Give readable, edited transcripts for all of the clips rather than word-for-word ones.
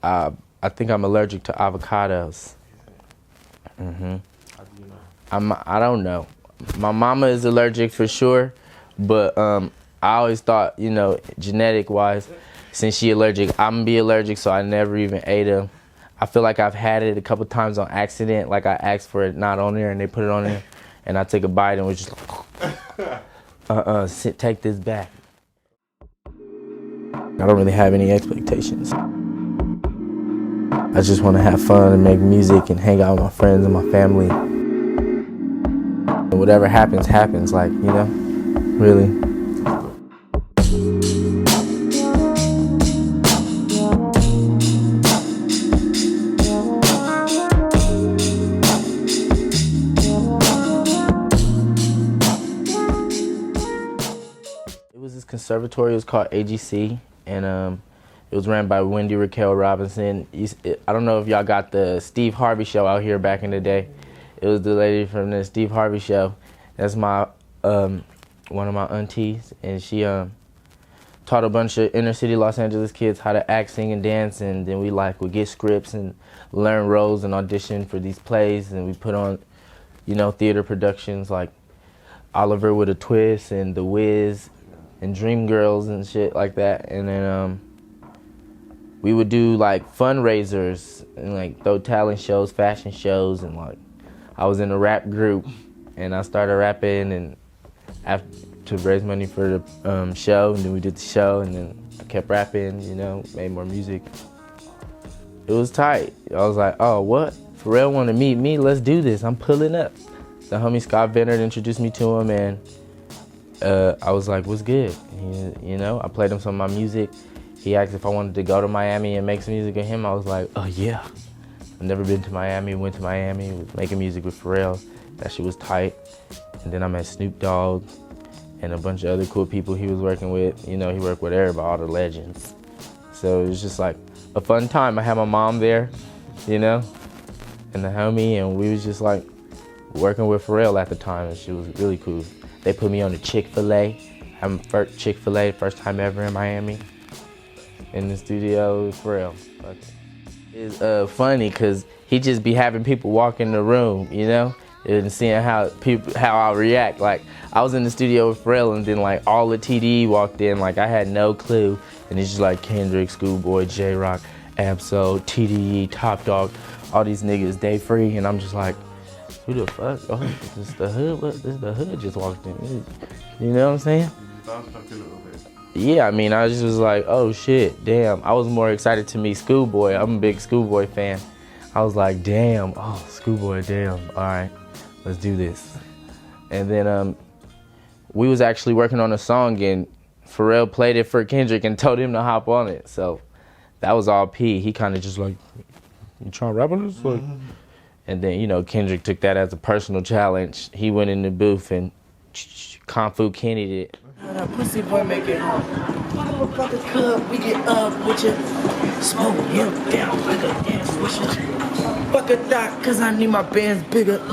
I think I'm allergic to avocados. How do you know? I don't know. My mama is allergic for sure, but I always thought, you know, genetic wise, since she allergic, I'm gonna be allergic, so I never even ate them. I feel like I've had it a couple times on accident, like I asked for it not on there and they put it on there, and I took a bite and was just like, take this back. I don't really have any expectations. I just want to have fun and make music and hang out with my friends and my family. And whatever happens, happens, like, you know, really. It was this conservatory, it was called AGC, and it was ran by Wendy Raquel Robinson. I don't know if y'all got the Steve Harvey show out here back in the day. It was the lady from the Steve Harvey show. That's my one of my aunties, and she taught a bunch of inner city Los Angeles kids how to act, sing, and dance. And then we would get scripts and learn roles and audition for these plays, and we put on, you know, theater productions like Oliver with a Twist and The Wiz and Dreamgirls and shit like that. And then we would do like fundraisers and like throw talent shows, fashion shows, and like I was in a rap group and I started rapping and to raise money for the show, and then we did the show, and then I kept rapping, you know, made more music. It was tight. I was like, oh, what? Pharrell want to meet me? Let's do this. I'm pulling up. The homie Scott Bennett introduced me to him, and I was like, what's good? You know, I played him some of my music. He asked if I wanted to go to Miami and make some music with him. I was like, oh yeah. I've never been to Miami, went to Miami, was making music with Pharrell. That shit was tight. And then I met Snoop Dogg and a bunch of other cool people he was working with. You know, he worked with everybody, all the legends. So it was just like a fun time. I had my mom there, you know, and the homie, and we was just like working with Pharrell at the time, and she was really cool. They put me on the Chick-fil-A. I'm first Chick-fil-A, first time ever in Miami. In the studio with Pharrell. It's funny because he just be having people walk in the room, you know, and seeing how I react. Like I was in the studio with Pharrell, and then like all the TDE walked in, like I had no clue, and it's just like Kendrick, Schoolboy, J-Rock, Absol, TDE, Top Dog, all these niggas, Day Free, and I'm just like, who the fuck? Oh, this is the hood. What? This is the hood just walked in. You know what I'm saying? Yeah, I mean, I just was like, oh shit, damn. I was more excited to meet Schoolboy. I'm a big Schoolboy fan. I was like, damn, oh, Schoolboy, damn. All right, let's do this. And then we was actually working on a song, and Pharrell played it for Kendrick and told him to hop on it. So that was all P. He kind of just like, you trying to rap on this? Like, and then, you know, Kendrick took that as a personal challenge. He went in the booth and Kung Fu Kenny'd it. That pussy boy make it hard. Motherfucker club, we get up with you. Smoke him down like a dance swisher. Fuck a thought, cause I need my bands bigger. He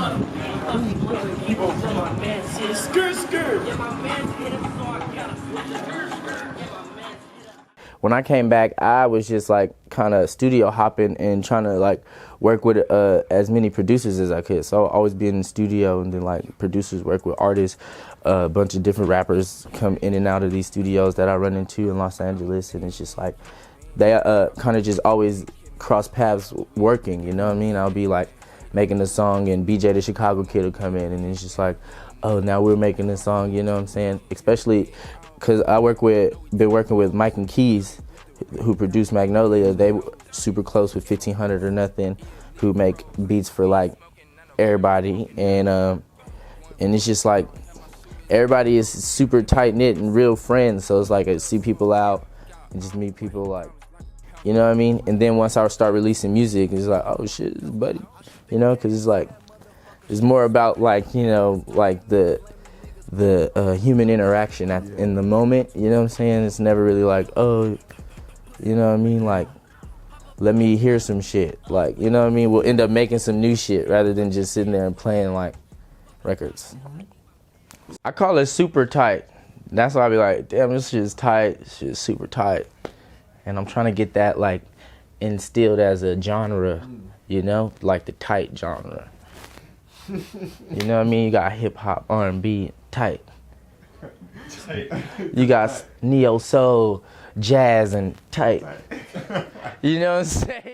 won't run my bands here. Skirt, skirt. Yeah, my bands hit him, so I gotta switch it. Skirt, skirt. When I came back, I was just like kind of studio hopping and trying to like work with as many producers as I could. So I'll always be in the studio, and then like producers work with artists. A bunch of different rappers come in and out of these studios that I run into in Los Angeles, and it's just like they kind of just always cross paths working, you know what I mean? I'll be like making a song, and BJ the Chicago Kid will come in, and it's just like, oh, now we're making a song, you know what I'm saying? Especially because been working with Mike and Keys, who produced Magnolia. They were super close with 1500 or Nothing, who make beats for like everybody, and it's just like everybody is super tight knit and real friends. So it's like I see people out and just meet people, like, you know what I mean? And then once I start releasing music, it's like, oh shit, it's Buddy, you know? Because it's like it's more about like, you know, like the human interaction in the moment, you know what I'm saying? It's never really like, oh, you know what I mean? Like, let me hear some shit. Like, you know what I mean? We'll end up making some new shit rather than just sitting there and playing like records. I call it super tight. That's why I be like, damn, this shit is tight. This shit is super tight. And I'm trying to get that like instilled as a genre, you know, like the tight genre. You know what I mean? You got hip hop, R&B, tight. You got neo soul, jazz, and tight. You know what I'm saying?